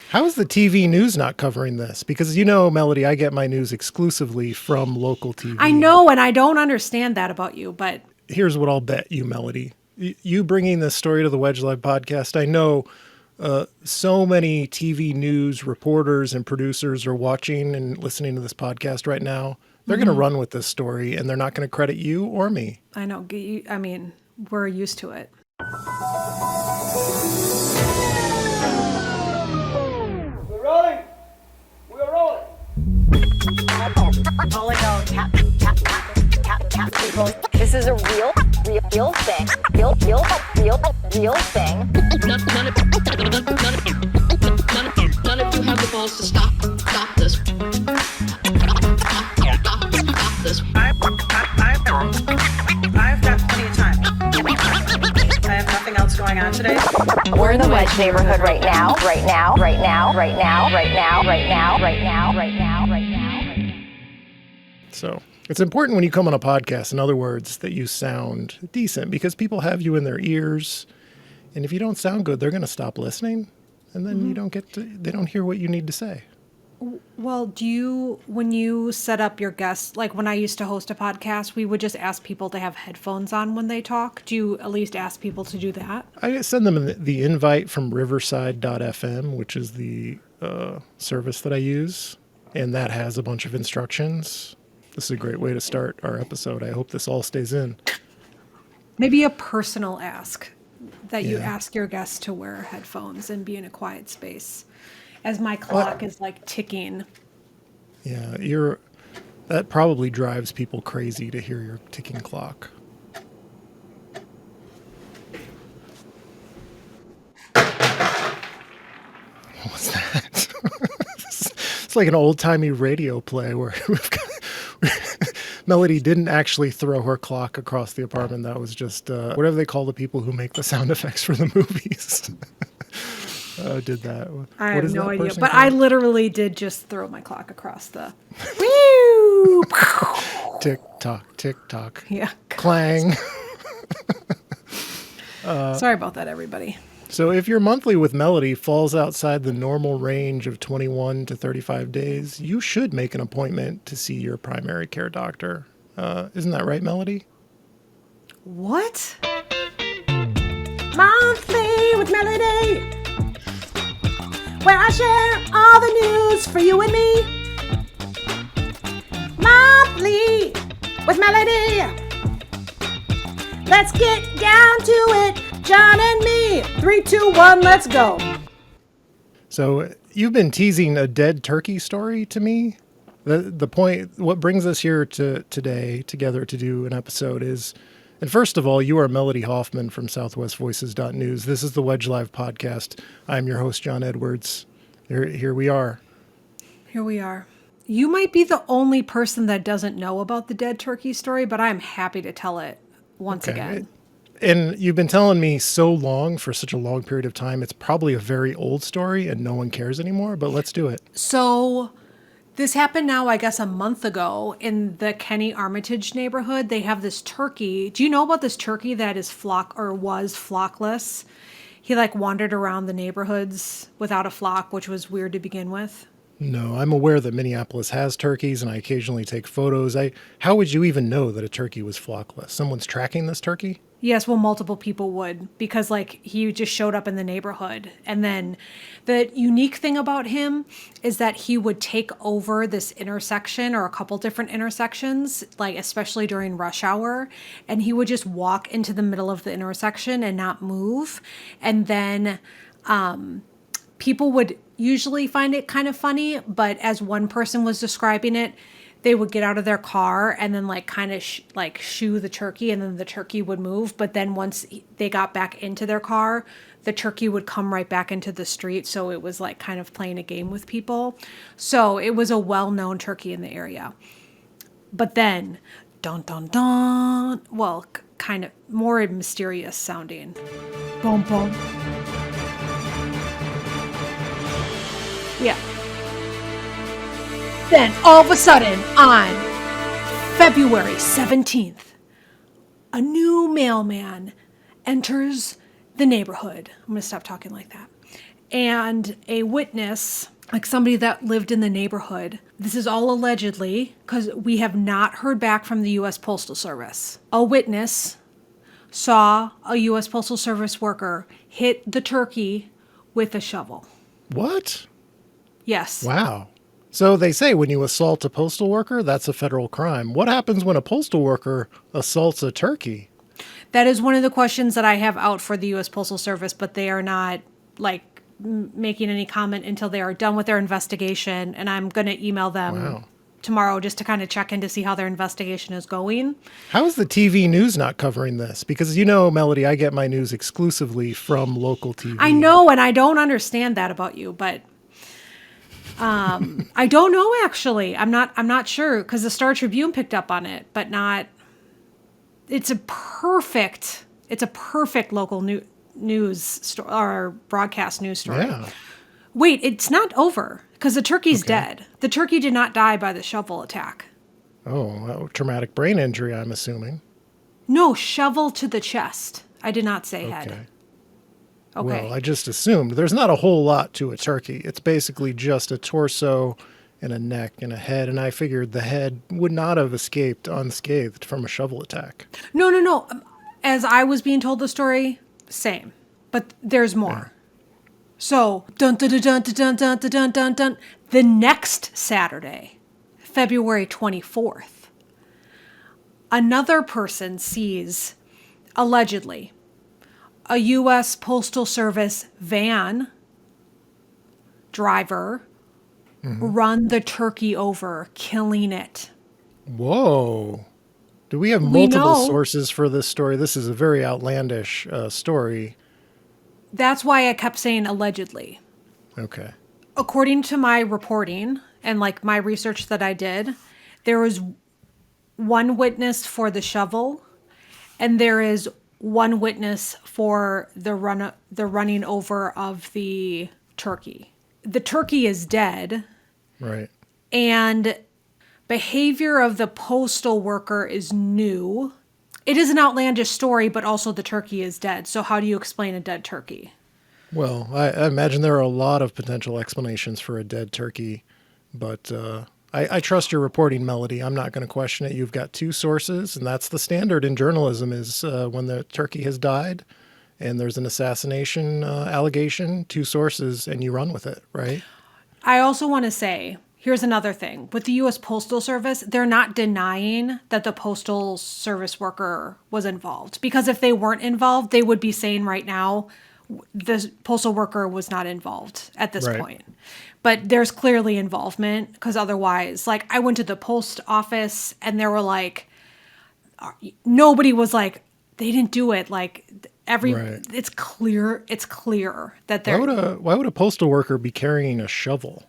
How is the TV news not covering this? Because Melody, I get my news exclusively from local TV. I know, and I don't understand that about you, but... Here's what I'll bet you, Melody. You bringing this story to the Wedge Live podcast, I know so many TV news reporters and producers are watching and listening to this podcast right now. They're going to run with this story, and they're not going to credit you or me. I know. I mean, we're used to it. We're rolling. We're rolling. All I know, tap, tap, tap, tap, tap, people. This is a real thing. Real thing. None of you have the balls to stop this. Stop this. I've got plenty of time. I have nothing else going on today. We're in the Wedge neighborhood right now. So it's important when you come on a podcast, in other words, that you sound decent, because people have you in their ears. And if you don't sound good, they're going to stop listening. And then they don't hear what you need to say. Well, when you set up your guests, like when I used to host a podcast, we would just ask people to have headphones on when they talk. Do you at least ask people to do that? I send them the invite from riverside.fm, which is the service that I use. And that has a bunch of instructions. This is a great way to start our episode. I hope this all stays in. Maybe a personal ask that you ask your guests to wear headphones and be in a quiet space as my clock is like ticking. Yeah, that probably drives people crazy to hear your ticking clock. What was that? It's like an old-timey radio play where Melody didn't actually throw her clock across the apartment. That was just whatever they call the people who make the sound effects for the movies. Did that. I have no idea, but I literally did just throw my clock across the... Woo! Tick-tock, tick-tock. Yeah. Clang. Sorry about that, everybody. So if your monthly with Melody falls outside the normal range of 21 to 35 days, you should make an appointment to see your primary care doctor. Isn't that right, Melody? What? Monthly with Melody, where I share all the news for you and me. Monthly with Melody. Let's get down to it, John and me. 3, 2, 1, let's go. So you've been teasing a dead turkey story to me. The point, what brings us here today together to do an episode is, and first of all, you are Melody Hoffman from southwestvoices.news. This is the Wedge Live podcast. I'm your host, John Edwards. Here we are. Here we are. You might be the only person that doesn't know about the dead turkey story, but I'm happy to tell it once again. And you've been telling me so long, for such a long period of time, it's probably a very old story and no one cares anymore, but let's do it. So this happened now, I guess, a month ago in the Kenny Armitage neighborhood. They have this turkey. Do you know about this turkey that is was flockless? He wandered around the neighborhoods without a flock, which was weird to begin with. No, I'm aware that Minneapolis has turkeys, and I occasionally take photos. How would you even know that a turkey was flockless? Someone's tracking this turkey? Yes, well, multiple people would, because he just showed up in the neighborhood. And then the unique thing about him is that he would take over this intersection or a couple different intersections, especially during rush hour. And he would just walk into the middle of the intersection and not move. And then people would usually find it kind of funny, but as one person was describing it, they would get out of their car and then shoo the turkey, and then the turkey would move. But then once they got back into their car, the turkey would come right back into the street. So it was kind of playing a game with people. So it was a well-known turkey in the area. But then, dun dun dun, well, kind of more mysterious sounding. Boom boom. Yeah. Then, all of a sudden, on February 17th, a new mailman enters the neighborhood. I'm going to stop talking like that. and a witness, like somebody that lived in the neighborhood. This is all allegedly because we have not heard back from the U.S. Postal Service. A witness saw a U.S. Postal Service worker hit the turkey with a shovel. What? Yes. Wow. So they say when you assault a postal worker, that's a federal crime. What happens when a postal worker assaults a turkey? That is one of the questions that I have out for the U.S. Postal Service, but they are not making any comment until they are done with their investigation. And I'm going to email them tomorrow just to kind of check in to see how their investigation is going. How is the TV news not covering this? Because Melody, I get my news exclusively from local TV. I know, and I don't understand that about you, but I don't know actually. I'm not sure because the Star Tribune picked up on it, but not. It's a perfect local news story or broadcast news story. Yeah. Wait, it's not over because the turkey's dead. The turkey did not die by the shovel attack. Oh, traumatic brain injury, I'm assuming. No, shovel to the chest. I did not say head. Okay. Well, I just assumed there's not a whole lot to a turkey. It's basically just a torso and a neck and a head, and I figured the head would not have escaped unscathed from a shovel attack. No. As I was being told the story, same, but there's more. Yeah. So, dun dun dun dun dun dun dun dun dun. The next Saturday, February 24th, another person sees, allegedly, a U.S. Postal Service van driver run the turkey over, killing it. Whoa. Do we have multiple sources for this story? This is a very outlandish story. That's why I kept saying allegedly. Okay. According to my reporting and my research that I did, there was one witness for the shovel, and there is one witness for the running over of the turkey. The turkey is dead. Right. And behavior of the postal worker is new. It is an outlandish story, but also the turkey is dead. So how do you explain a dead turkey? Well, I imagine there are a lot of potential explanations for a dead turkey, but I trust your reporting, Melody. I'm not going to question it. You've got two sources, and that's the standard in journalism is when the turkey has died and there's an assassination allegation, two sources, and you run with it, right? I also want to say, here's another thing. With the U.S. Postal Service, they're not denying that the Postal Service worker was involved. Because if they weren't involved, they would be saying right now the postal worker was not involved at this point. But there's clearly involvement because otherwise, I went to the post office and there were nobody was they didn't do it. It's clear that they're. Why would a postal worker be carrying a shovel?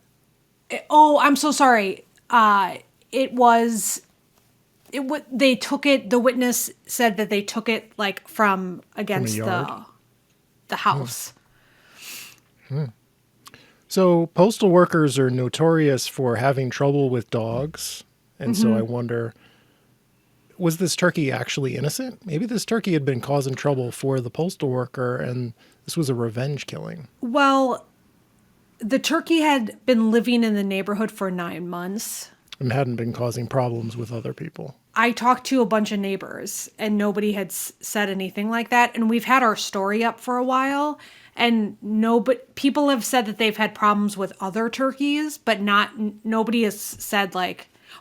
Oh, I'm so sorry. They took it. The witness said that they took it from against the house. So postal workers are notorious for having trouble with dogs. And so I wonder, was this turkey actually innocent? Maybe this turkey had been causing trouble for the postal worker and this was a revenge killing. Well, the turkey had been living in the neighborhood for 9 months. And hadn't been causing problems with other people. I talked to a bunch of neighbors and nobody had said anything like that. And we've had our story up for a while. And people have said that they've had problems with other turkeys, but nobody has said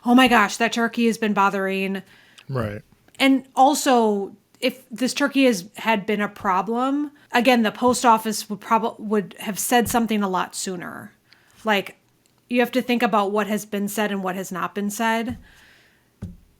oh my gosh, that turkey has been bothering. Right. And also, if this turkey had been a problem, again, the post office would have said something a lot sooner. You have to think about what has been said and what has not been said.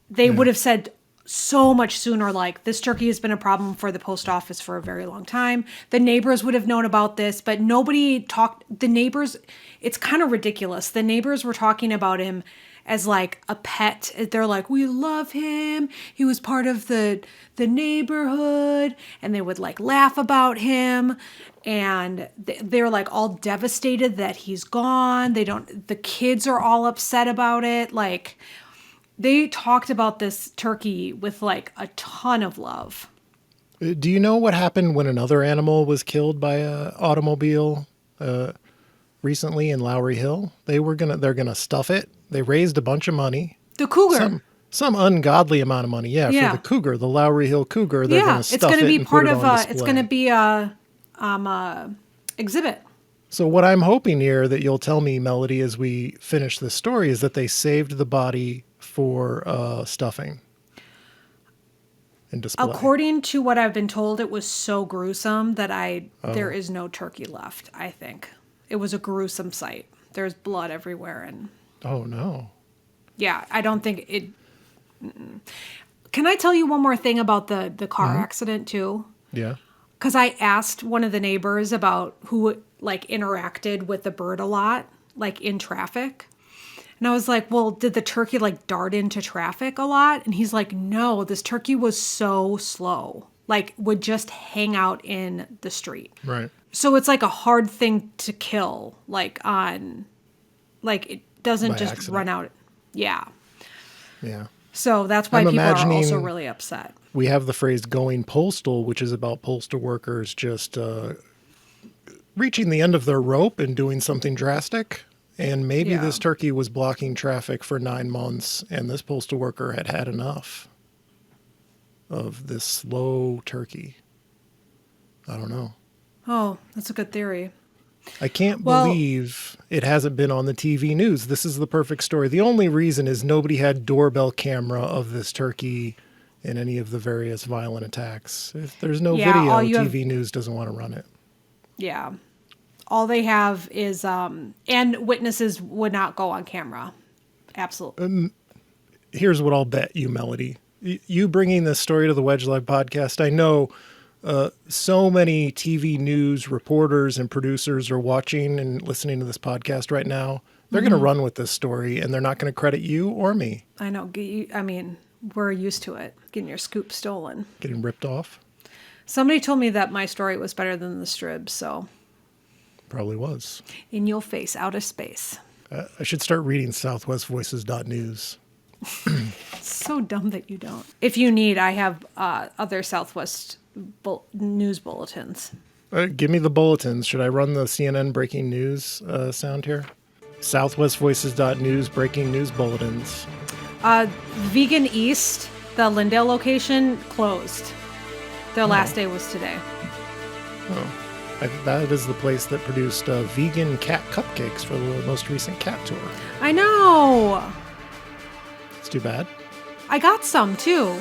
They would have said so much sooner, this turkey has been a problem for the post office for a very long time. The neighbors would have known about this, but nobody talked. The neighbors, it's kind of ridiculous. The neighbors were talking about him as a pet. They're we love him. He was part of the neighborhood, and they would laugh about him. And they're all devastated that he's gone. The kids are all upset about it. They talked about this turkey with a ton of love. Do you know what happened when another animal was killed by an automobile recently in Lowry Hill. They're gonna stuff it. They raised a bunch of money. The cougar. Some ungodly amount of money, for the cougar, the Lowry Hill cougar. They're gonna stuff it's going to be and part put it of on it's display. going to be a exhibit. So what I'm hoping here that you'll tell me, Melody, as we finish this story, is that they saved the body for stuffing and display. According to what I've been told, it was so gruesome that there is no turkey left. I think it was a gruesome sight. There's blood everywhere, and Oh no. yeah, I don't think it. Mm-mm. Can I tell you one more thing about the car accident too? Yeah. Because I asked one of the neighbors about who like interacted with the bird a lot, like in traffic. And I was like, well, did the turkey like dart into traffic a lot? And he's like, no, this turkey was so slow, like would just hang out in the street. Right. So it's like a hard thing to kill, like it doesn't By just accident. run out. Yeah. Yeah. So that's why I'm people are also imagining- really upset. We have the phrase going postal, which is about postal workers just reaching the end of their rope and doing something drastic. And maybe Yeah. this turkey was blocking traffic for 9 months, and this postal worker had had enough of this slow turkey. I don't know. Oh, that's a good theory. I can't Well- believe it hasn't been on the TV news. This is the perfect story. The only reason is nobody had doorbell camera of this turkey in any of the various violent attacks. If there's no Yeah, all video, you TV news doesn't want to run it. Yeah. All they have is, and witnesses would not go on camera. Absolutely. Here's what I'll bet you, Melody. You bringing this story to the Wedge Live podcast, I know so many TV news reporters and producers are watching and listening to this podcast right now. They're going to run with this story, and they're not going to credit you or me. I know. I mean, we're used to it, getting your scoop stolen. Getting ripped off. Somebody told me that my story was better than the Strib, so Probably was. in your face, out of space. I should start reading southwestvoices.news. So dumb that you don't. If you need, I have other Southwest news bulletins. Give me the bulletins. Should I run the CNN breaking news sound here? Southwestvoices.news breaking news bulletins. Vegan East, the Lindale location, closed. Their last day was today. That is the place that produced vegan cat cupcakes for the most recent cat tour. I know. It's too bad. I got some too.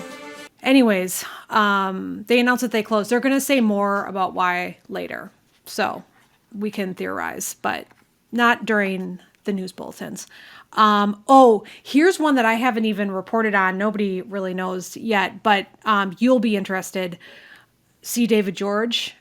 Anyways, they announced that they closed. They're going to say more about why later. So we can theorize, but not during the news bulletins. Here's one that I haven't even reported on. Nobody really knows yet, but you'll be interested. See David George.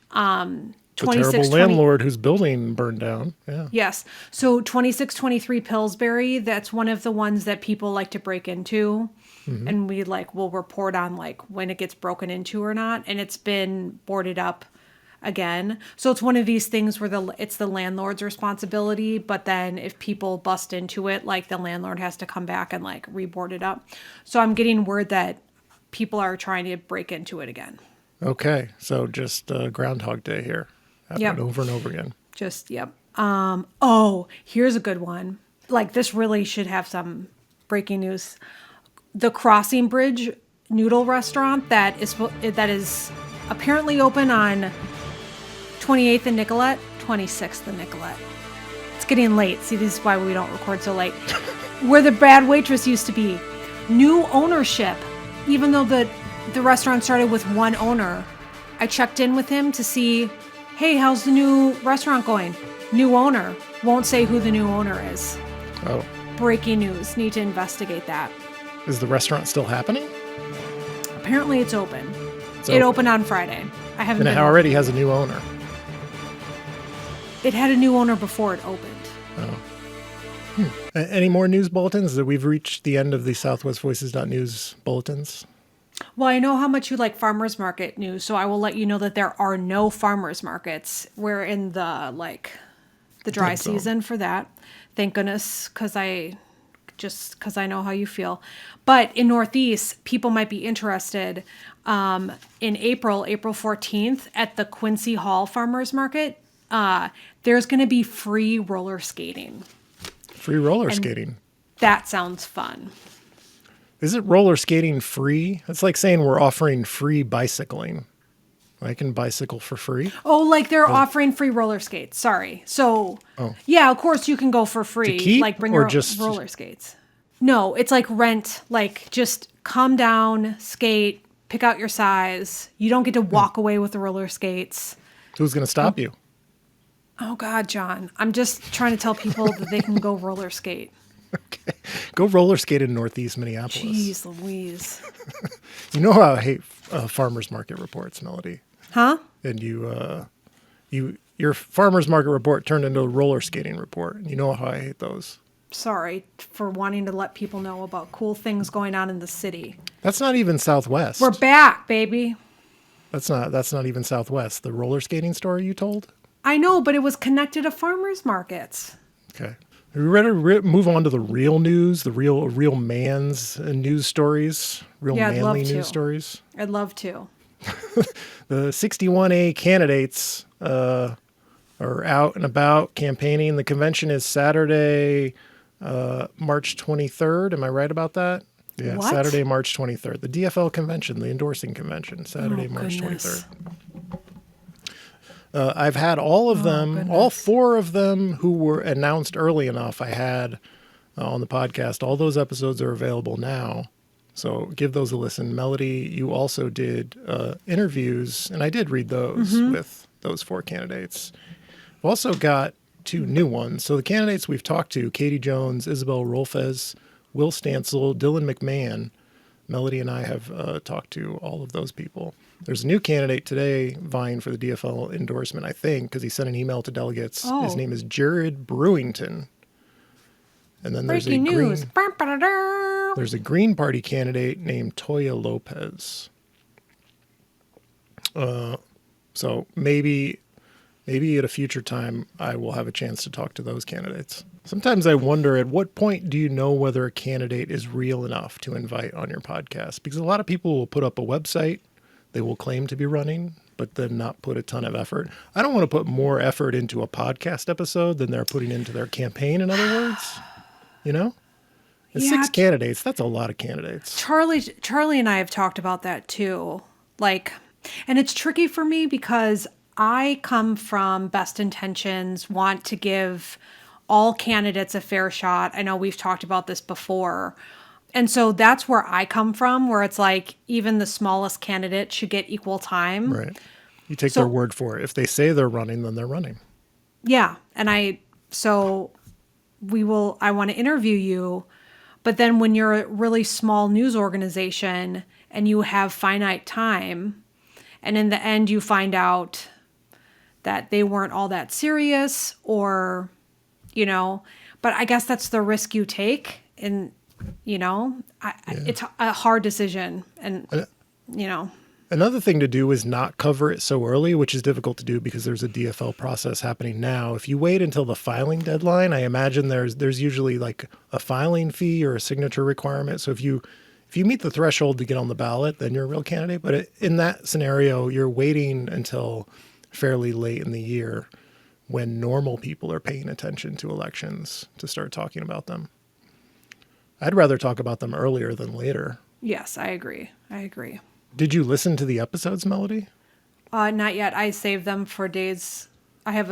The terrible landlord whose building burned down. Yeah. Yes. So 2623 Pillsbury, that's one of the ones that people like to break into. And we will report on when it gets broken into or not. And it's been boarded up again. So it's one of these things where it's the landlord's responsibility. But then if people bust into it, the landlord has to come back and reboard it up. So I'm getting word that people are trying to break into it again. Okay. So just Groundhog Day here. Happening over and over again. Yep. Here's a good one. This really should have some breaking news. The Crossing Bridge noodle restaurant that is apparently open on 28th and Nicollet, 26th and Nicollet. It's getting late. See, this is why we don't record so late. Where the bad waitress used to be. New ownership. Even though the restaurant started with one owner, I checked in with him to see, hey, how's the new restaurant going? New owner. Won't say who the new owner is. Oh. Breaking news. Need to investigate that. Is the restaurant still happening? Apparently it's open. So, It opened on Friday. I haven't and it been. already has a new owner. It had a new owner before it opened. Any more news bulletins? That we've reached the end of the southwestvoices.news bulletins. Well, I know how much you like farmers market news, so I will let you know that there are no farmers markets. We're in the dry so. season for that. Thank goodness, because I know how you feel. But in Northeast, people might be interested in April 14th at the Quincy Hall Farmers Market. there's going to be free roller skating. Free roller skating. That sounds fun. Is it roller skating free? It's like saying we're offering free bicycling. I can bicycle for free. Oh, like they're offering free roller skates. Sorry. So, yeah, of course you can go for free. keep like bring or your just- roller skates. No, it's like rent. Like just come down, skate, pick out your size. You don't get to walk away with the roller skates. Who's going to stop you? Oh God, John. I'm just trying to tell people that they can go roller skate. Okay. Go roller skate in Northeast Minneapolis. Jeez Louise. You know how I hate farmers market reports, Melody. Huh? And your farmers market report turned into a roller skating report. And you know how I hate those. Sorry for wanting to let people know about cool things going on in the city. That's not even Southwest. We're back, baby. That's not even Southwest. The roller skating story you told? I know, but it was connected to farmers markets. Okay. Are you ready to move on to the real news, the real man's news stories, Yeah, I'd love manly to. news stories? I'd love to. The 61A candidates are out and about campaigning. The convention is Saturday, March 23rd. Am I right about that? Yeah, What? Saturday, March 23rd. The DFL convention, the endorsing convention, Saturday, March goodness. 23rd. I've had all of them, all goodness. 4 of them who were announced early enough. I had on the podcast. All those episodes are available now. So give those a listen. Melody, you also did interviews, and I did read those with those 4 candidates. I've also got 2 new ones. So the candidates we've talked to, Katie Jones, Isabel Rolfes, Will Stansel, Dylan McMahon, Melody and I have talked to all of those people. There's a new candidate today vying for the DFL endorsement, I think, because he sent an email to delegates. Oh. His name is Jared Brewington. And then Breaking news. there's a Green Party candidate named Toya Lopez. So maybe at a future time, I will have a chance to talk to those candidates. Sometimes I wonder, at what point do you know whether a candidate is real enough to invite on your podcast? Because a lot of people will put up a website, they will claim to be running, but then not put a ton of effort. I don't want to put more effort into a podcast episode than they're putting into their campaign, in other words. You know? And Yeah. 6 candidates, that's a lot of candidates. Charlie and I have talked about that too. Like, and it's tricky for me because I come from best intentions, want to give all candidates a fair shot. I know we've talked about this before. And so that's where I come from, where it's like even the smallest candidate should get equal time. Right. You take So- their word for it. If they say they're running, then they're running. Yeah. And I want to interview you, but then when you're a really small news organization and you have finite time, and in the end you find out that they weren't all that serious, or, but I guess that's the risk you take. And, it's a hard decision. And, Another thing to do is not cover it so early, which is difficult to do because there's a DFL process happening now. If you wait until the filing deadline, I imagine there's usually like a filing fee or a signature requirement. So if you meet the threshold to get on the ballot, then you're a real candidate. But in that scenario, you're waiting until fairly late in the year when normal people are paying attention to elections to start talking about them. I'd rather talk about them earlier than later. yes, I agree. Did you listen to the episodes, Melody? Not yet. I save them for days. I have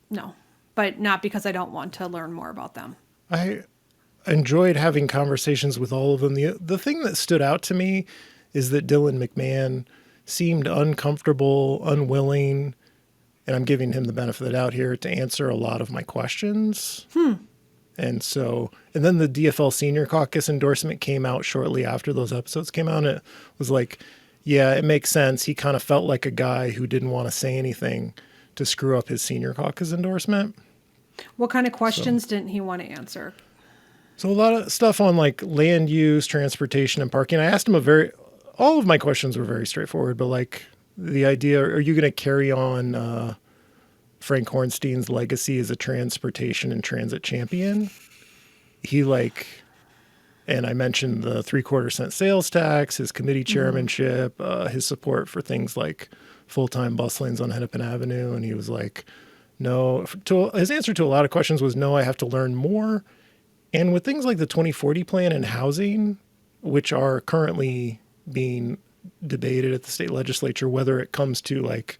no, but not because I don't want to learn more about them. I enjoyed having conversations with all of them. The thing that stood out to me is that Dylan McMahon seemed uncomfortable, unwilling, and I'm giving him the benefit of the doubt here, to answer a lot of my questions. And then the DFL Senior Caucus endorsement came out shortly after those episodes came out. And it was like, yeah, it makes sense. He kind of felt like a guy who didn't want to say anything to screw up his Senior Caucus endorsement. What kind of questions didn't he want to answer? So a lot of stuff on like land use, transportation, and parking. I asked him all of my questions were very straightforward, but like the idea, are you going to carry on Frank Hornstein's legacy as a transportation and transit champion? And I mentioned the 3/4 cent sales tax, his committee chairmanship, his support for things like full-time bus lanes on Hennepin Avenue. And he was like, no. His answer to a lot of questions was no, I have to learn more. And with things like the 2040 plan and housing, which are currently being debated at the state legislature, whether it comes to like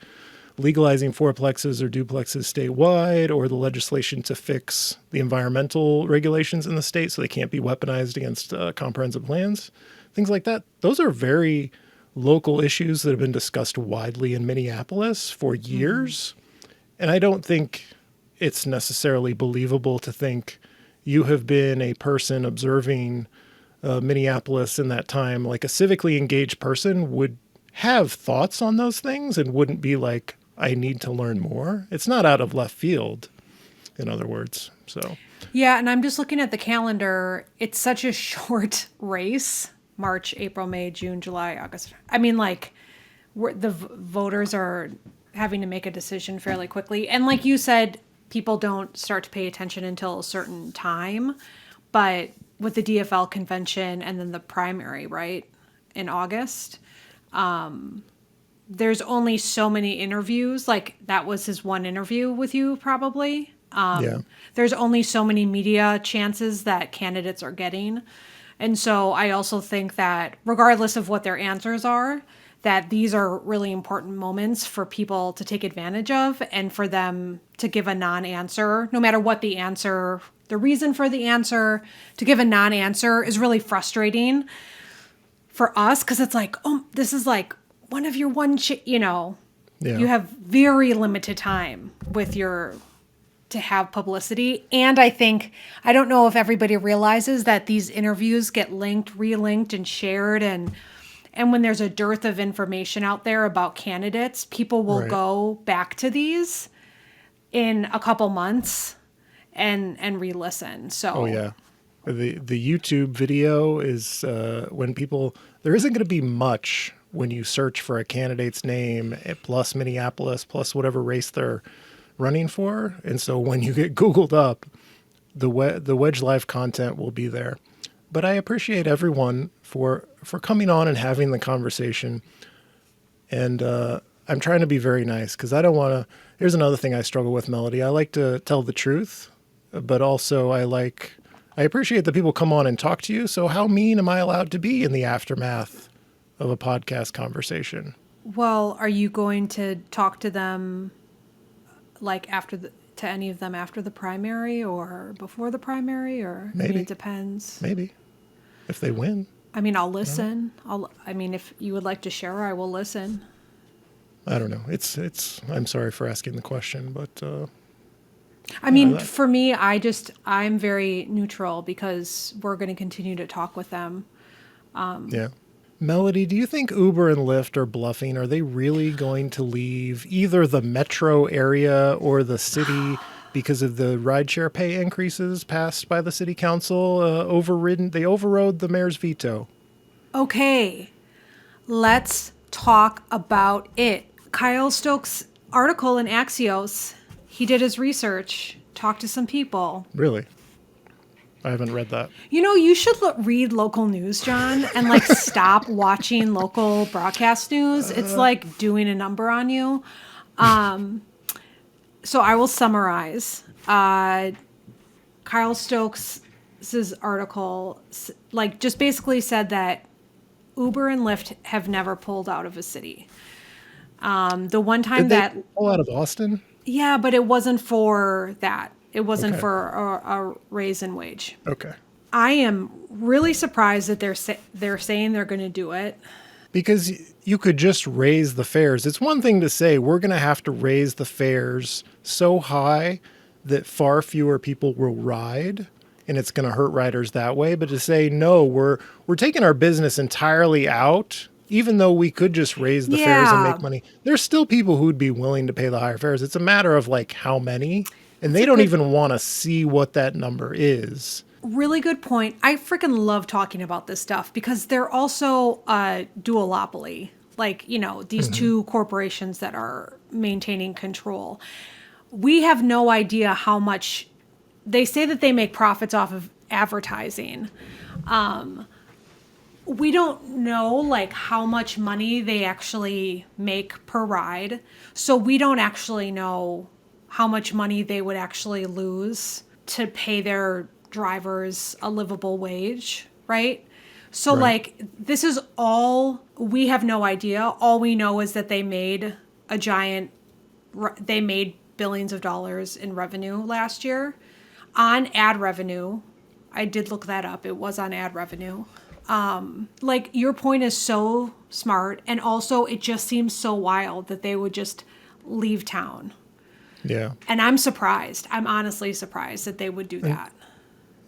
legalizing fourplexes or duplexes statewide, or the legislation to fix the environmental regulations in the state so they can't be weaponized against comprehensive plans, things like that. Those are very local issues that have been discussed widely in Minneapolis for years. And I don't think it's necessarily believable to think you have been a person observing Minneapolis in that time, like a civically engaged person would have thoughts on those things and wouldn't be like, I need to learn more. It's not out of left field, in other words. So, Yeah, and I'm just looking at the calendar. It's such a short race. March, April, May, June, July, August. I mean, like, voters are having to make a decision fairly quickly. And like you said, people don't start to pay attention until a certain time. But with the DFL convention and then the primary, right, in August, there's only so many interviews. Like, that was his one interview with you, probably. yeah. There's only so many media chances that candidates are getting. And so I also think that regardless of what their answers are, that these are really important moments for people to take advantage of and for them to give a non-answer, no matter what the answer, the reason for the answer. To give a non-answer is really frustrating for us because it's like, oh, this is like one of your Yeah. you have very limited time with to have publicity. And I don't know if everybody realizes that these interviews get linked, relinked, and shared. And when there's a dearth of information out there about candidates, people will Right. go back to these in a couple months and re-listen. So Oh, yeah. The YouTube video is when people, there isn't going to be much when you search for a candidate's name plus Minneapolis plus whatever race they're running for. And so when you get Googled up, the Wedge Live content will be there. But I appreciate everyone for coming on and having the conversation. And I'm trying to be very nice because I don't want to. Here's another thing I struggle with, Melody. I like to tell the truth, but also I appreciate that people come on and talk to you. So how mean am I allowed to be in the aftermath of a podcast conversation? well, are you going to talk to them like to any of them after the primary or before the primary, or Maybe. I mean, it depends. Maybe if they win. I mean, I'll listen. If you would like to share, I will listen. I don't know. It's. I'm sorry for asking the question, but I mean, that- for me, I'm very neutral because we're going to continue to talk with them. yeah. Melody, do you think Uber and Lyft are bluffing? Are they really going to leave either the metro area or the city because of the rideshare pay increases passed by the city council? They overrode the mayor's veto. Okay, let's talk about it. Kyle Stokes' article in Axios, he did his research, talked to some people. Really? I haven't read that. You should read local news, John, and like stop watching local broadcast news. It's like doing a number on you. So I will summarize. Kyle Stokes' article just basically said that Uber and Lyft have never pulled out of a city. The one time Did they pull out of Austin? yeah, but it wasn't for that. It wasn't Okay. for a raise in wage. Okay. I am really surprised that they're saying they're going to do it. Because you could just raise the fares. It's one thing to say we're going to have to raise the fares so high that far fewer people will ride, and it's going to hurt riders that way. But to say no, we're taking our business entirely out, even though we could just raise the fares and Yeah. make money. There's still people who'd be willing to pay the higher fares. It's a matter of like how many, and they don't even want to see what that number is. Really good point. I freaking love talking about this stuff because they're also a duopoly. These two corporations that are maintaining control. We have no idea how much they say that they make profits off of advertising. We don't know how much money they actually make per ride. So we don't actually know how much money they would actually lose to pay their drivers a livable wage, right? So Right. like this is all, we have no idea. All we know is that they made they made billions of dollars in revenue last year on ad revenue. I did look that up. It was on ad revenue. Like your point is so smart. And also it just seems so wild that they would just leave town. Yeah. And I'm surprised. I'm honestly surprised that they would do that.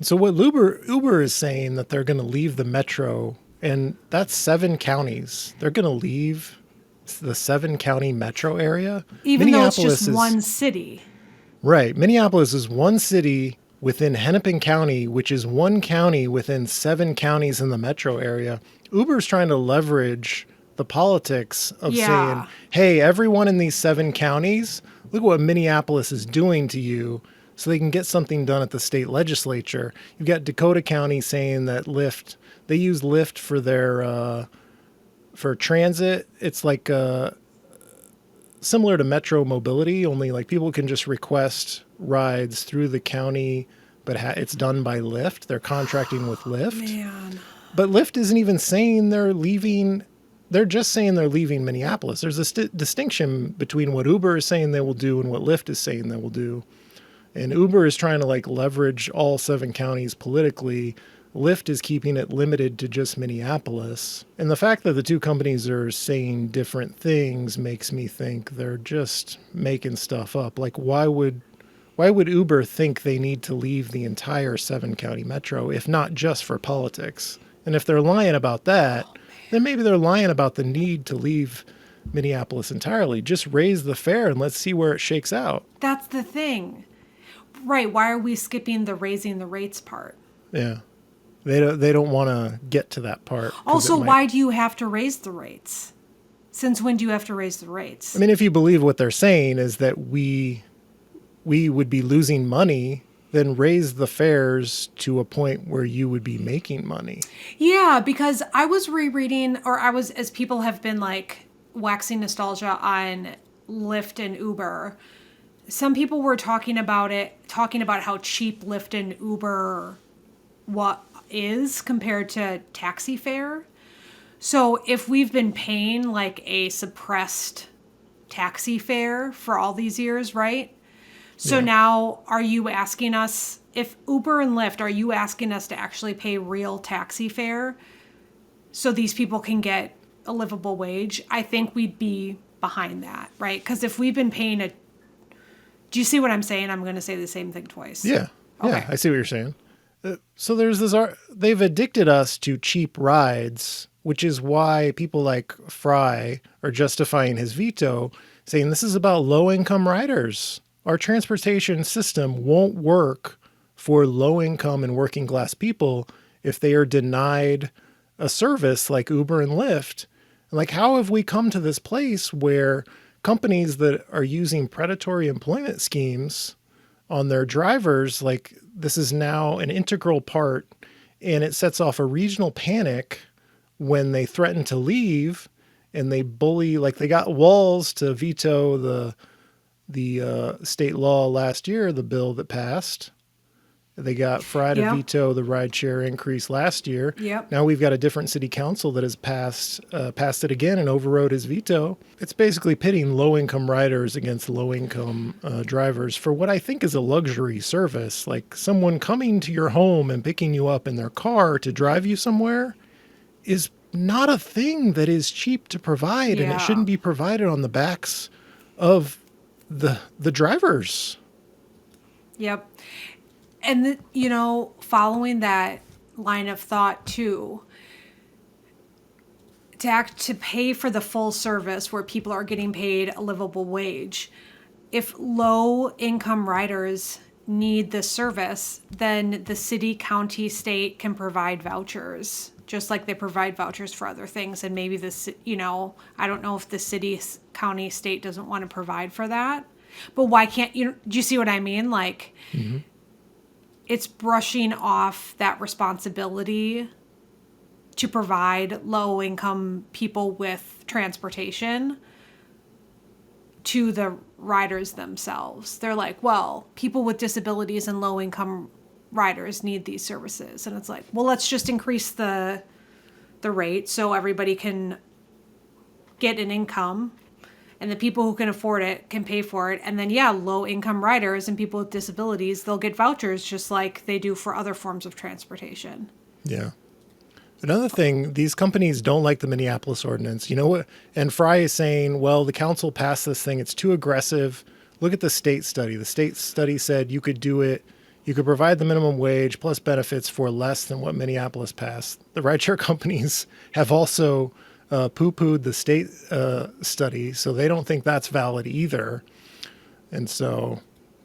So what Uber is saying that they're going to leave the metro, and that's 7 counties. They're going to leave the 7-county metro area. Even though it's Minneapolis just one city. Right. Minneapolis is one city within Hennepin County, which is one county within 7 counties in the metro area. Uber's trying to leverage the politics of saying, hey, everyone in these 7 counties, look what Minneapolis is doing to you, so they can get something done at the state legislature. You've got Dakota County saying that Lyft, they use Lyft for their, for transit. It's like similar to Metro Mobility, only like people can just request rides through the county, but it's done by Lyft. They're contracting with Lyft. Man. But Lyft isn't even saying they're leaving. They're just saying they're leaving Minneapolis. There's a distinction between what Uber is saying they will do and what Lyft is saying they will do. And Uber is trying to like leverage all 7 counties politically. Lyft is keeping it limited to just Minneapolis. And the fact that the 2 companies are saying different things makes me think they're just making stuff up. Like why would Uber think they need to leave the entire 7-county metro if not just for politics? And if they're lying about that, then maybe they're lying about the need to leave Minneapolis entirely. Just raise the fare and let's see where it shakes out. That's the thing. Right. Why are we skipping the raising the rates part? Yeah. They don't want to get to that part. Also, why do you have to raise the rates? Since when do you have to raise the rates? I mean, if you believe what they're saying is that we would be losing money, then raise the fares to a point where you would be making money. Yeah, because I was rereading, or as people have been like waxing nostalgia on Lyft and Uber, some people were talking about how cheap Lyft and Uber is compared to taxi fare. So if we've been paying like a suppressed taxi fare for all these years, right? So now are you asking us, if Uber and Lyft, are you asking us to actually pay real taxi fare so these people can get a livable wage? I think we'd be behind that, right? Because if we've been paying do you see what I'm saying? I'm going to say the same thing twice. Yeah. Okay. Yeah, I see what you're saying. So there's this, they've addicted us to cheap rides, which is why people like Fry are justifying his veto, saying this is about low-income riders. Our transportation system won't work for low-income and working-class people if they are denied a service like Uber and Lyft. Like, how have we come to this place where companies that are using predatory employment schemes on their drivers, like this is now an integral part, and it sets off a regional panic when they threaten to leave and they bully, like they got Walz to veto the state law last year, the bill that passed. They got Fry to veto the rideshare increase last year. Yep. Now we've got a different city council that has passed it again and overrode his veto. It's basically pitting low-income riders against low-income drivers for what I think is a luxury service. Like someone coming to your home and picking you up in their car to drive you somewhere is not a thing that is cheap to provide, and it shouldn't be provided on the backs of the drivers. Yep. And, following that line of thought too, to pay for the full service where people are getting paid a livable wage, if low income riders need this service, then the city, county, state can provide vouchers, just like they provide vouchers for other things. And maybe I don't know if the city, county, state doesn't want to provide for that, but why can't do you see what I mean? Like, it's brushing off that responsibility to provide low-income people with transportation to the riders themselves. They're like, well, people with disabilities and low income riders need these services. And it's like, well, let's just increase the rate so everybody can get an income, and the people who can afford it can pay for it. And then, yeah, low income riders and people with disabilities, they'll get vouchers just like they do for other forms of transportation. Yeah. Another thing, these companies don't like the Minneapolis ordinance. You know what? And Fry is saying, well, the council passed this thing. It's too aggressive. Look at the state study. The state study said you could do it. You could provide the minimum wage plus benefits for less than what Minneapolis passed. The rideshare companies have also poo-pooed the state study, so they don't think that's valid either. And so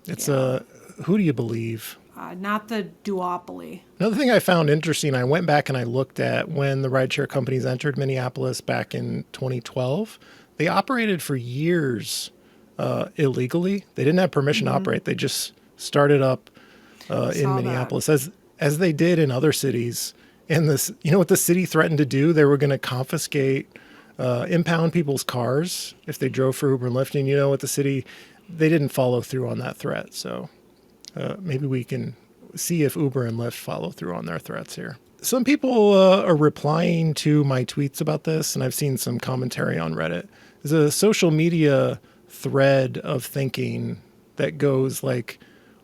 it's who do you believe? Not the duopoly. Another thing I found interesting, I went back and I looked at when the rideshare companies entered Minneapolis back in 2012. They operated for years illegally. They didn't have permission to operate. They just started up in Minneapolis as they did in other cities. And this, you know what the city threatened to do? They were going to confiscate, impound people's cars if they drove for Uber and Lyft. And you know what the city, they didn't follow through on that threat. So maybe we can see if Uber and Lyft follow through on their threats here. Some people are replying to my tweets about this, and I've seen some commentary on Reddit. There's a social media thread of thinking that goes like,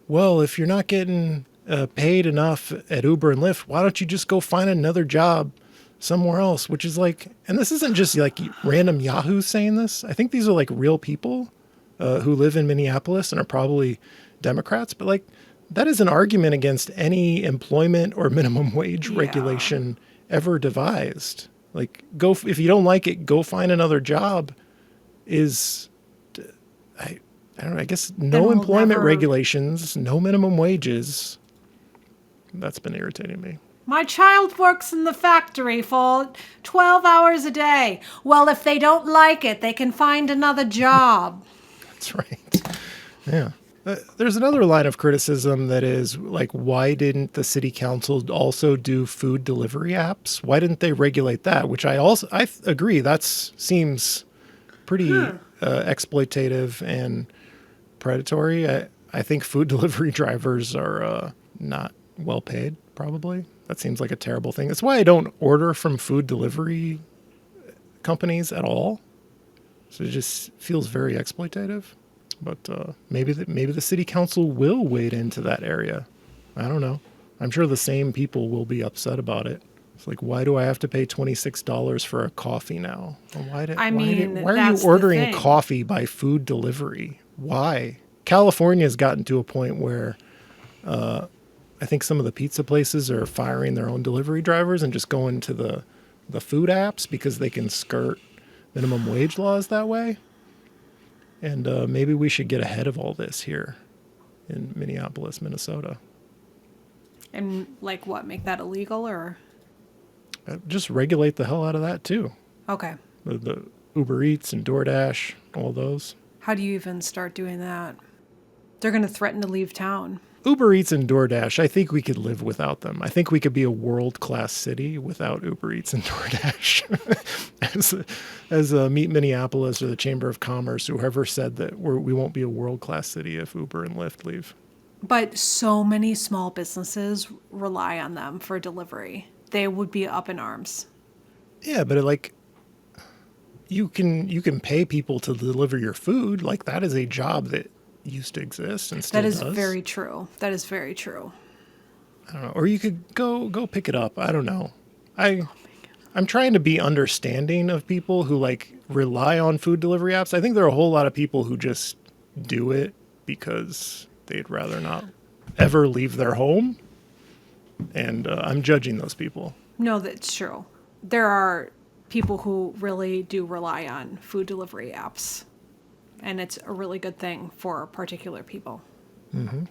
well, if you're not getting paid enough at Uber and Lyft, why don't you just go find another job somewhere else? Which is like, and this isn't just like random yahoos saying this. I think these are like real people who live in Minneapolis and are probably Democrats, but like that is an argument against any employment or minimum wage regulation ever devised. Like, go, if you don't like it, go find another job is, I don't know, I guess no employment regulations, no minimum wages. That's been irritating me. My child works in the factory for 12 hours a day. Well, if they don't like it, they can find another job. That's right. Yeah. There's another line of criticism that is like, why didn't the city council also do food delivery apps? Why didn't they regulate that? Which I agree. That seems pretty exploitative and predatory. I think food delivery drivers are not well paid, probably. That seems like a terrible thing. That's why I don't order from food delivery companies at all. So it just feels very exploitative. But maybe the city council will wade into that area. I don't know. I'm sure the same people will be upset about it. It's like, why do I have to pay $26 for a coffee now? Why are you ordering coffee by food delivery? Why? California has gotten to a point where I think some of the pizza places are firing their own delivery drivers and just going to the food apps because they can skirt minimum wage laws that way. And maybe we should get ahead of all this here in Minneapolis, Minnesota. And like what, make that illegal or? Just regulate the hell out of that too. Okay. The Uber Eats and DoorDash, all those. How do you even start doing that? They're going to threaten to leave town. Uber Eats and DoorDash, I think we could live without them. I think we could be a world-class city without Uber Eats and DoorDash. as Meet Minneapolis or the Chamber of Commerce, whoever said that we won't be a world-class city if Uber and Lyft leave. But so many small businesses rely on them for delivery. They would be up in arms. Yeah, but you can pay people to deliver your food. Like, that is a job that used to exist and still does. That is very true. That is very true. I don't know. Or you could go pick it up. I don't know. I'm trying to be understanding of people who like rely on food delivery apps. I think there are a whole lot of people who just do it because they'd rather not ever leave their home. And I'm judging those people. No, that's true. There are people who really do rely on food delivery apps. And it's a really good thing for particular people. Mm-hmm.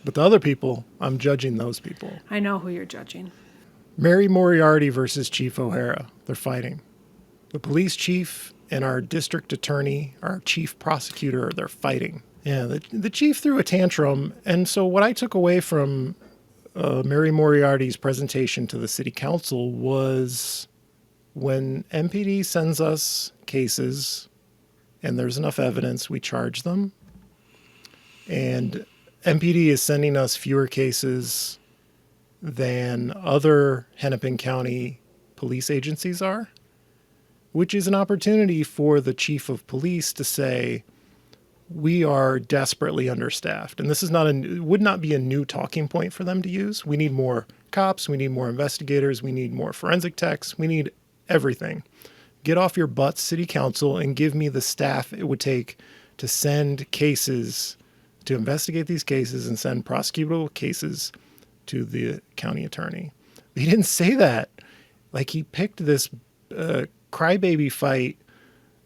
But the other people, I'm judging those people. I know who you're judging. Mary Moriarty versus Chief O'Hara. They're fighting. The police chief and our district attorney, our chief prosecutor, they're fighting. Yeah, the chief threw a tantrum. And so what I took away from Mary Moriarty's presentation to the city council was when MPD sends us cases and there's enough evidence, we charge them. And MPD is sending us fewer cases than other Hennepin County police agencies are, which is an opportunity for the chief of police to say, we are desperately understaffed. And this is would not be a new talking point for them to use. We need more cops. We need more investigators. We need more forensic techs. We need everything. Get off your butts, city council, and give me the staff it would take to send cases, to investigate these cases and send prosecutable cases to the county attorney. But he didn't say that. Like, he picked this crybaby fight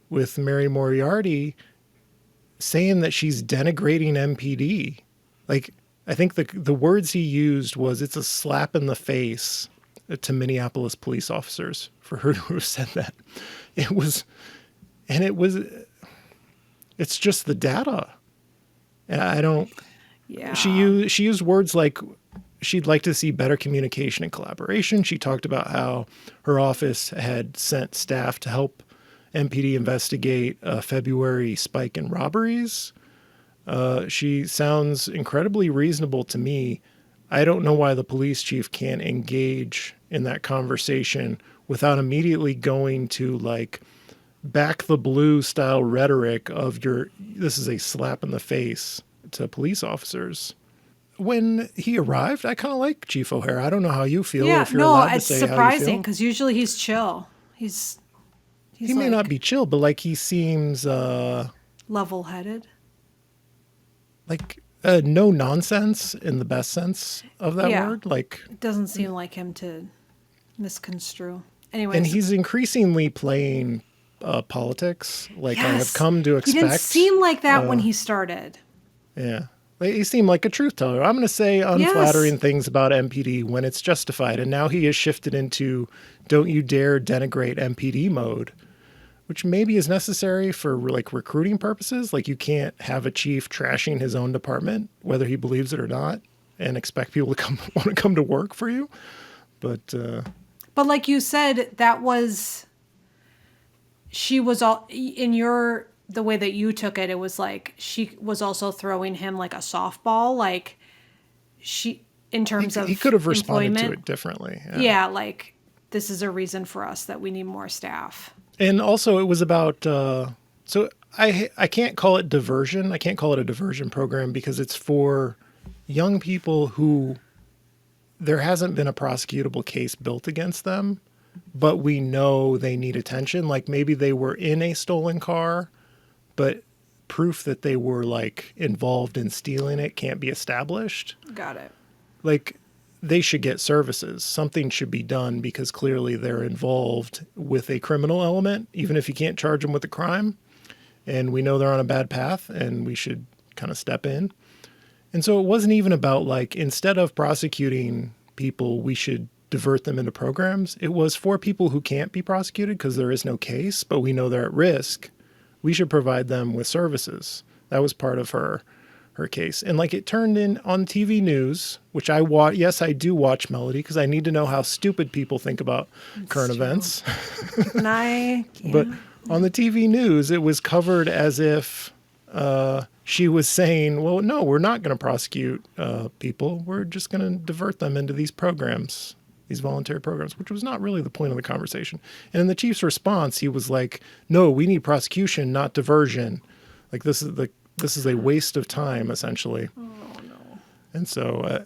with Mary Moriarty, saying that she's denigrating MPD. Like, I think the words he used was, it's a slap in the face to Minneapolis police officers for her to have said that. It's just the data. And I don't, Yeah. she used words like she'd like to see better communication and collaboration. She talked about how her office had sent staff to help MPD investigate a February spike in robberies. She sounds incredibly reasonable to me. I don't know why the police chief can't engage in that conversation without immediately going to like back the blue style rhetoric of this is a slap in the face to police officers. When he arrived, I kind of like Chief O'Hara. I don't know how you feel. Yeah, if you're no, allowed to it's say how you surprising feel. because usually he's chill. He's He may not be chill, but like he seems level-headed. like no nonsense in the best sense of that Yeah. word. Like, It doesn't seem like him to misconstrue. Anyways, and he's increasingly playing politics. Like I have yes. come to He didn't expect. seem like that when he started. Yeah. He seemed like a truth teller. I'm going to say unflattering things about MPD when it's justified. And now he has shifted into don't you dare denigrate MPD mode, which maybe is necessary for like recruiting purposes. Like you can't have a chief trashing his own department, whether he believes it or not, and expect people to want to come to work for you. But like you said, she was all in the way that you took it. It was like she was also throwing him like a softball, like in terms of he could have responded employment. to it differently. Yeah, like this is a reason for us that we need more staff. And also it was about, so I can't call it diversion. I can't call it a diversion program because it's for young people who there hasn't been a prosecutable case built against them, but we know they need attention. Like maybe they were in a stolen car, but proof that they were like involved in stealing it can't be established. Got it. Like they should get services. Something should be done because clearly they're involved with a criminal element, even if you can't charge them with a crime. And we know they're on a bad path and we should kind of step in. And so it wasn't even about like, instead of prosecuting people, we should divert them into programs. It was for people who can't be prosecuted because there is no case, but we know they're at risk. We should provide them with services. That was part of her case. And like it turned in on TV news, which I watch. Yes, I do watch Melody because I need to know how stupid people think about current events. But on the TV news, it was covered as if she was saying, well, no, we're not going to prosecute people. We're just going to divert them into these programs, these voluntary programs, which was not really the point of the conversation. And in the chief's response, he was like, no, we need prosecution, not diversion. Like this is a waste of time, essentially. Oh, no. And so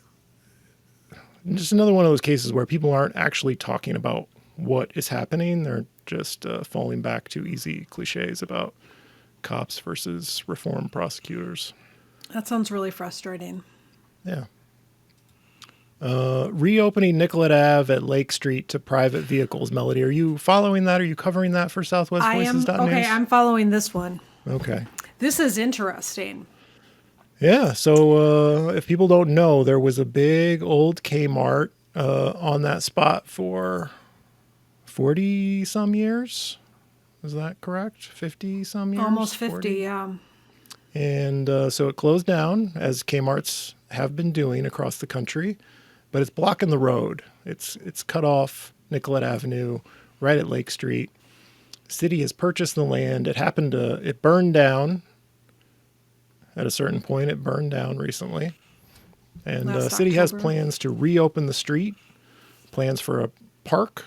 just another one of those cases where people aren't actually talking about what is happening. They're just falling back to easy cliches about cops versus reform prosecutors. That sounds really frustrating. Yeah. Reopening Nicollet Ave at Lake Street to private vehicles. Melody, are you following that? Are you covering that for southwestvoices.news? Okay, I'm following this one. Okay. This is interesting. Yeah. So if people don't know, there was a big old Kmart on that spot for 40 some years. Is that correct? 50 some years? Almost 50, 40? yeah. And so it closed down, as Kmart's have been doing across the country, but it's blocking the road. It's cut off Nicollet Avenue right at Lake Street. City has purchased the land. It burned down at a certain point. It burned down recently. And the Last city has October. plans to reopen the street, plans for a park,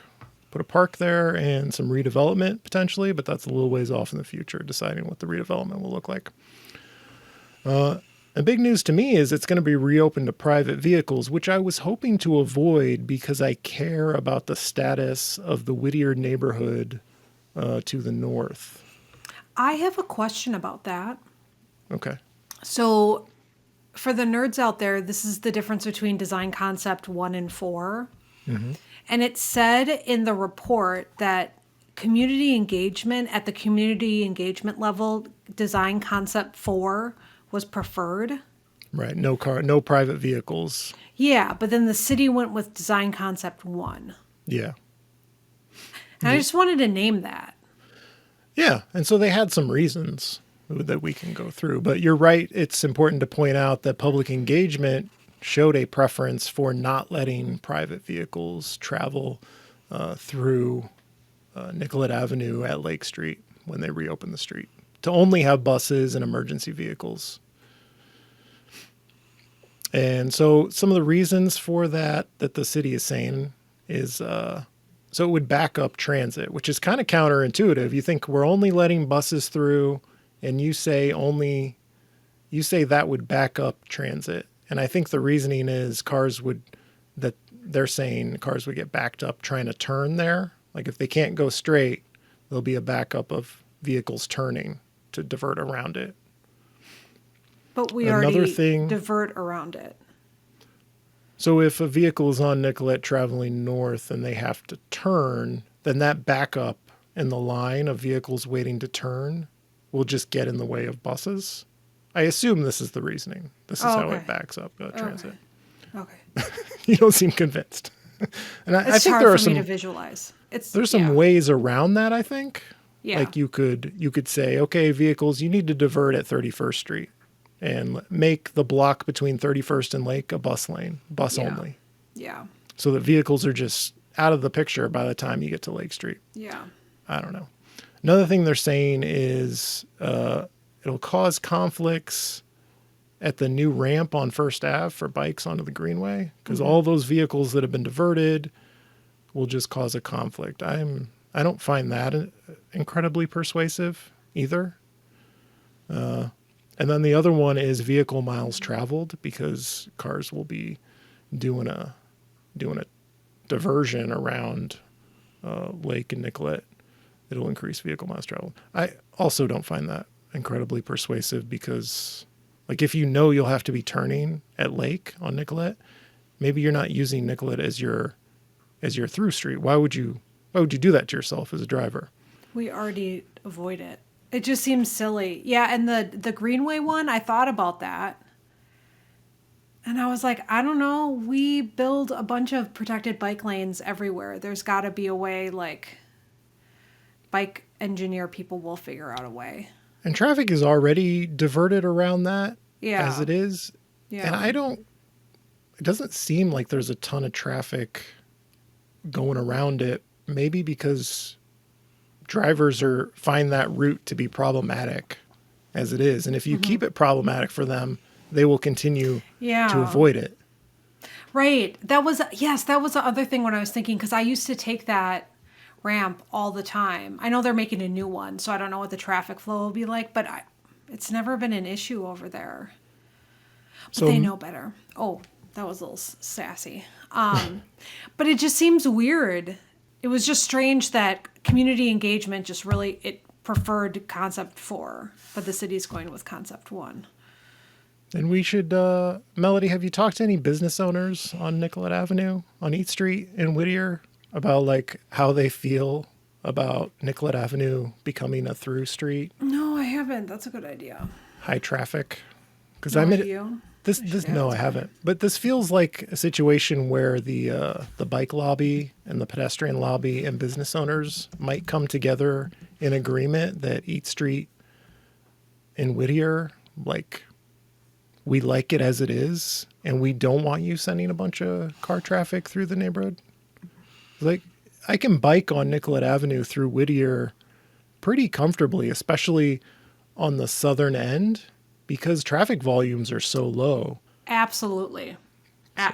put a park there and some redevelopment potentially, but that's a little ways off in the future, deciding what the redevelopment will look like. The big news to me is it's going to be reopened to private vehicles, which I was hoping to avoid because I care about the status of the Whittier neighborhood to the north. I have a question about that. Okay. So, for the nerds out there, this is the difference between design concept 1 and 4. And it said in the report that community engagement at the community engagement level, design concept 4 was preferred. Right. No private vehicles. Yeah, but then the city went with design concept 1. Yeah. And I just wanted to name that. Yeah. And so they had some reasons that we can go through. But you're right. It's important to point out that public engagement showed a preference for not letting private vehicles travel through Nicollet Avenue at Lake Street when they reopened the street, to only have buses and emergency vehicles. And so some of the reasons for that the city is saying is so it would back up transit, which is kind of counterintuitive. You think we're only letting buses through, and you say that would back up transit. And I think the reasoning is cars would get backed up trying to turn there. Like if they can't go straight, there'll be a backup of vehicles turning to divert around it. But we Another already thing- divert around it. So if a vehicle is on Nicollet traveling north and they have to turn, then that backup in the line of vehicles waiting to turn will just get in the way of buses. I assume this is the reasoning. This is how okay. it backs up transit. Okay. You don't seem convinced. And I It's think hard there are for me some to visualize. there's some ways around that, I think. Yeah. Like you could say, okay, vehicles, you need to divert at 31st Street and make the block between 31st and Lake a bus lane, bus Yeah. only. Yeah. So that vehicles are just out of the picture by the time you get to Lake Street. Yeah. I don't know. Another thing they're saying is it'll cause conflicts at the new ramp on First Ave for bikes onto the Greenway, because all those vehicles that have been diverted will just cause a conflict. I don't find that incredibly persuasive either. And then the other one is vehicle miles traveled, because cars will be doing a diversion around Lake and Nicollet. It'll increase vehicle miles traveled. I also don't find that incredibly persuasive, because like if you know you'll have to be turning at Lake on Nicollet, maybe you're not using Nicollet as your through street. Why would you do that to yourself as a driver? We already avoid it. It just seems silly. Yeah, and the Greenway one, I thought about that. And I was like, I don't know. We build a bunch of protected bike lanes everywhere. There's got to be a way, like, bike engineer people will figure out a way. And traffic is already diverted around that Yeah. as it is. Yeah. And it doesn't seem like there's a ton of traffic going around it. Maybe because drivers find that route to be problematic as it is. And if you keep it problematic for them, they will continue to avoid it. Right. That was the other thing when I was thinking, because I used to take that ramp all the time. I know they're making a new one, so I don't know what the traffic flow will be like, but it's never been an issue over there. But So- they know better. Oh, that was a little sassy. But it just seems weird. It was just strange that community engagement just really, it preferred concept 4, but the city's going with concept 1. And we should, Melody, have you talked to any business owners on Nicollet Avenue, on East Street in Whittier, about like how they feel about Nicollet Avenue becoming a through street, No, I haven't. That's a good idea. high traffic? Because No, I have mean, you? no, I haven't. But this feels like a situation where the bike lobby and the pedestrian lobby and business owners might come together in agreement that East Street in Whittier, like, we like it as it is, and we don't want you sending a bunch of car traffic through the neighborhood. Like, I can bike on Nicollet Avenue through Whittier pretty comfortably, especially on the southern end, because traffic volumes are so low. Absolutely.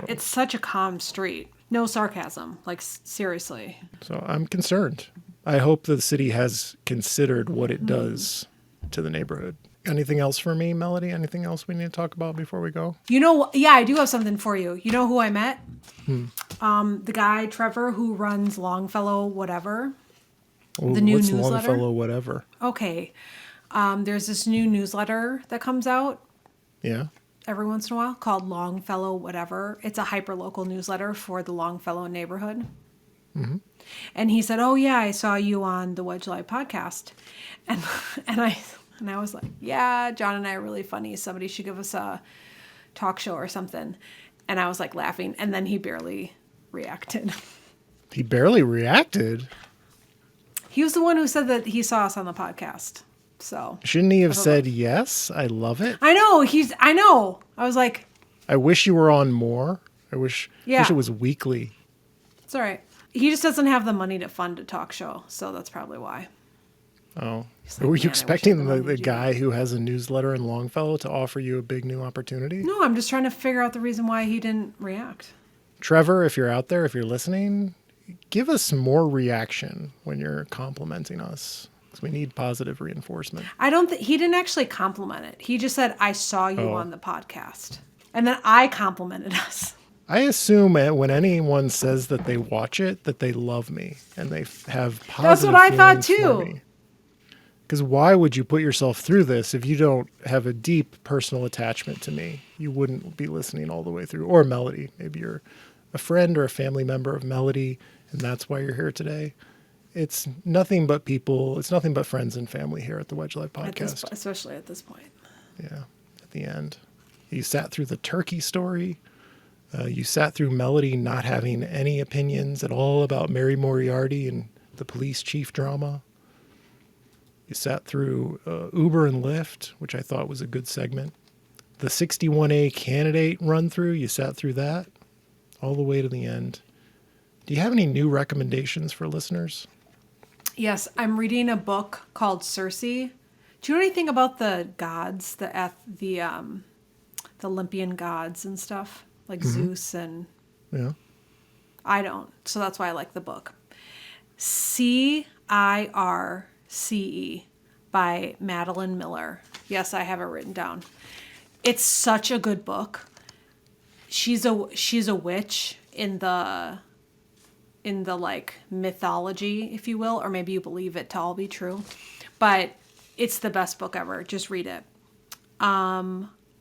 It's such a calm street. No sarcasm. Like, seriously. So I'm concerned. I hope the city has considered what it does to the neighborhood. Anything else for me, Melody? Anything else we need to talk about before we go? You know, yeah, I do have something for you. You know who I met? The guy, Trevor, who runs Longfellow whatever. The new What's newsletter. Longfellow whatever? Okay. There's this new newsletter that comes out Yeah. every once in a while called Longfellow whatever. It's a hyper-local newsletter for the Longfellow neighborhood. Mm-hmm. And he said, "Oh yeah, I saw you on the Wedge Live podcast," and I was like, "Yeah, John and I are really funny. Somebody should give us a talk show or something." And I was like laughing, and then he barely reacted. He barely reacted. He was the one who said that he saw us on the podcast. So Shouldn't he have said yes? I love it. I know. I was like, I wish you were on more. wish it was weekly. it's all right. He just doesn't have the money to fund a talk show, so that's probably why. Oh. like, Were "Man, I you wish I expecting had the money the to do guy who has a newsletter in Longfellow to offer you a big new opportunity? No, I'm just trying to figure out the reason why he didn't react. Trevor, if you're out there, if you're listening, give us more reaction when you're complimenting us. Because we need positive reinforcement. I don't think he didn't actually compliment it. He just said, "I saw you Oh. on the podcast," and then I complimented us. I assume when anyone says that they watch it, that they love me and they have positive That's what I thought feelings for too. me. Because why would you put yourself through this if you don't have a deep personal attachment to me? You wouldn't be listening all the way through. Or Melody. Maybe you're a friend or a family member of Melody, and that's why you're here today. It's nothing but people. It's nothing but friends and family here at the Wedge Live podcast. Especially at this point. Yeah, at the end. You sat through the turkey story. You sat through Melody not having any opinions at all about Mary Moriarty and the police chief drama. You sat through Uber and Lyft, which I thought was a good segment. The 61A candidate run through, you sat through that all the way to the end. Do you have any new recommendations for listeners? Yes, I'm reading a book called Circe. Do you know anything about the gods, the Olympian gods and stuff? Like Zeus and... Yeah. I don't, so that's why I like the book. Circe by Madeline Miller. Yes, I have it written down. It's such a good book. She's a witch in the like mythology, if you will, or maybe you believe it to all be true. But it's the best book ever. Just read it.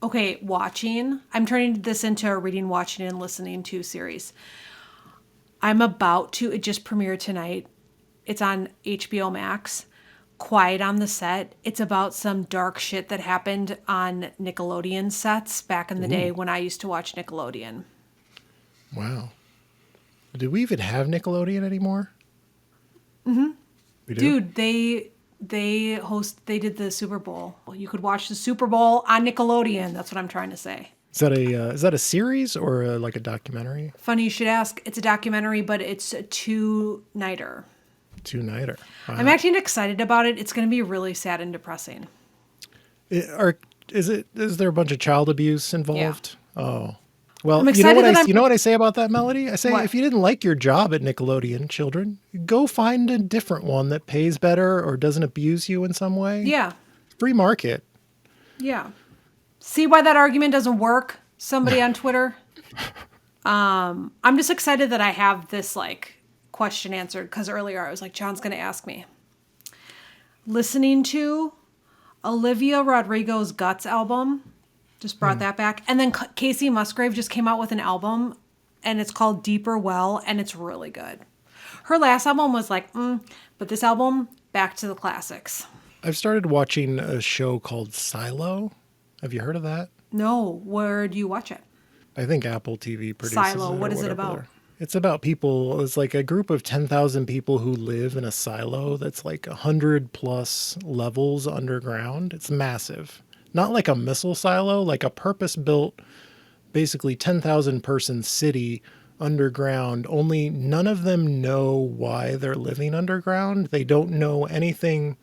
Okay, watching. I'm turning this into a reading, watching, and listening to series. It just premiered tonight. It's on HBO Max. Quiet on the Set. It's about some dark shit that happened on Nickelodeon sets back in the day when I used to watch Nickelodeon. Wow. Do we even have Nickelodeon anymore? Mm-hmm. We do? Dude, they did the Super Bowl. You could watch the Super Bowl on Nickelodeon. That's what I'm trying to say. Is that a series or like a documentary? Funny you should ask. It's a documentary, but it's a two-nighter. Two-nighter. Wow. I'm actually excited about it. It's going to be really sad and depressing. Is there a bunch of child abuse involved? Yeah. Oh. Well, I'm excited you know what I say about that, Melody? I say, what? If you didn't like your job at Nickelodeon, children, go find a different one that pays better or doesn't abuse you in some way. Yeah. Free market. Yeah. See why that argument doesn't work? Somebody on Twitter. I'm just excited that I have this like question answered, because earlier I was like, John's going to ask me. Listening to Olivia Rodrigo's Guts album, just brought that back. And then Casey Musgrave just came out with an album, and it's called Deeper Well, and it's really good. Her last album was like, but this album, back to the classics. I've started watching a show called Silo. Have you heard of that? No, where do you watch it? I think Apple TV produces Silo, it. what is it whatever. about? It's about people. It's like a group of 10,000 people who live in a silo that's like 100+ levels underground. It's massive. Not like a missile silo, like a purpose-built, basically 10,000 person city underground. Only none of them know why they're living underground. They don't know anything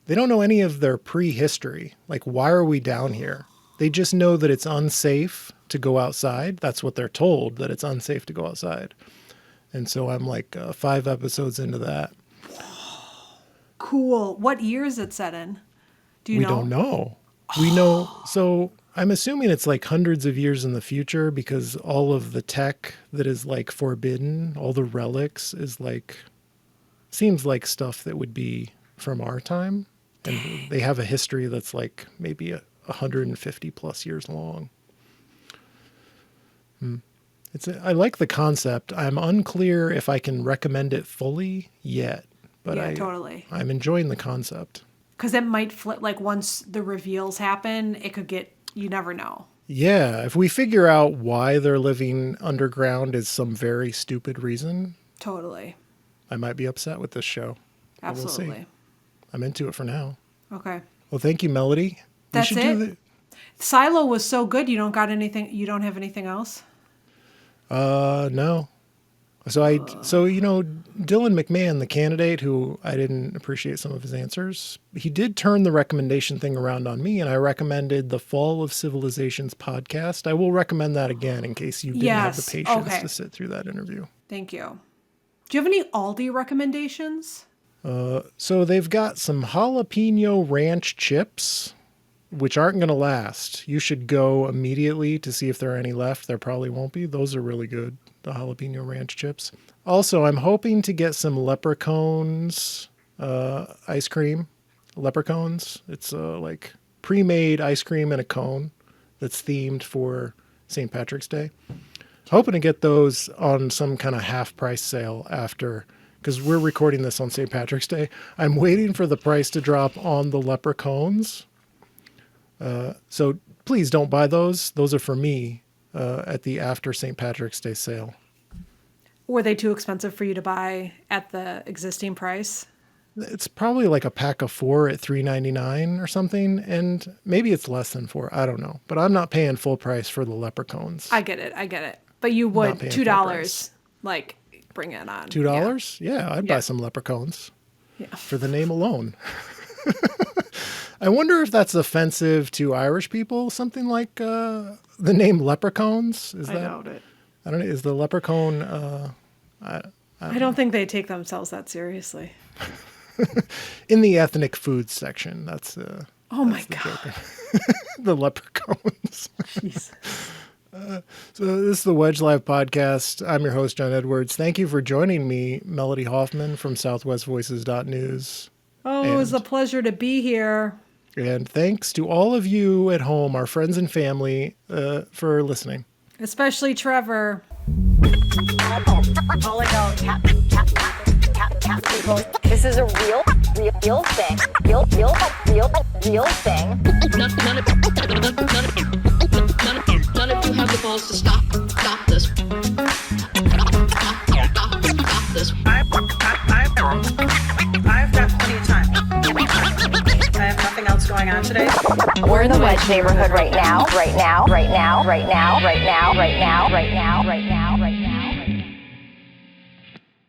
They don't know any of their prehistory. Like, why are we down here? They just know that it's unsafe to go outside. That's what they're told, that it's unsafe to go outside. And so I'm like 5 episodes into that. Cool. What year is it set in? Do you We know? don't know. We know. So I'm assuming it's like hundreds of years in the future because all of the tech that is like forbidden, all the relics is like, seems like stuff that would be from our time. And they have a history that's like maybe 150 plus years long. I like the concept. I'm unclear if I can recommend it fully yet, but Yeah, totally. I'm enjoying the concept. Because it might flip, like once the reveals happen, it could get, you never know. Yeah, if we figure out why they're living underground is some very stupid reason, Totally. I might be upset with this show. But we'll see. Absolutely. I'm into it for now. Okay. Well, thank you, Melody. That's we should it? do the, Silo was so good. You don't have anything else? no. So Dylan McMahon, the candidate who I didn't appreciate some of his answers, he did turn the recommendation thing around on me, and I recommended the Fall of Civilizations podcast. I will recommend that again in case you didn't have the Yes, patience okay. to sit through that interview. Thank you. Do you have any Aldi recommendations? So they've got some jalapeno ranch chips, which aren't going to last. You should go immediately to see if there are any left. There probably won't be. Those are really good, the jalapeno ranch chips. Also, I'm hoping to get some Leprechauns ice cream. Leprechauns. It's like pre-made ice cream in a cone that's themed for St. Patrick's Day. Hoping to get those on some kind of half-price sale after, because we're recording this on St. Patrick's Day. I'm waiting for the price to drop on the Leprechauns. So please don't buy those. Those are for me at the after St. Patrick's Day sale. Were they too expensive for you to buy at the existing price? It's probably like a pack of 4 at $3.99 or something, and maybe it's less than 4. I don't know, but I'm not paying full price for the Leprechauns. I get it. But you would Not paying full price. $2, like bring it on. $2? Yeah, I'd buy Yeah. some Leprechauns Yeah. for the name alone. I wonder if that's offensive to Irish people. Something like the name Leprechauns. Is I that? doubt it. I don't know. Is the leprechaun? I don't think they take themselves that seriously. In the ethnic foods section. That's Oh my God. the leprechauns. Jeez. So this is the Wedge Live podcast. I'm your host, John Edwards. Thank you for joining me, Melody Hoffman from southwestvoices.news. Oh, it was a pleasure to be here. And thanks to all of you at home, our friends and family, for listening. Especially Trevor. Calling out cat people. This is a real thing. Real thing. None of you have the balls to stop this. Stop this. I've got plenty of time. I have nothing else going on today. We're in the Wedge neighborhood right now.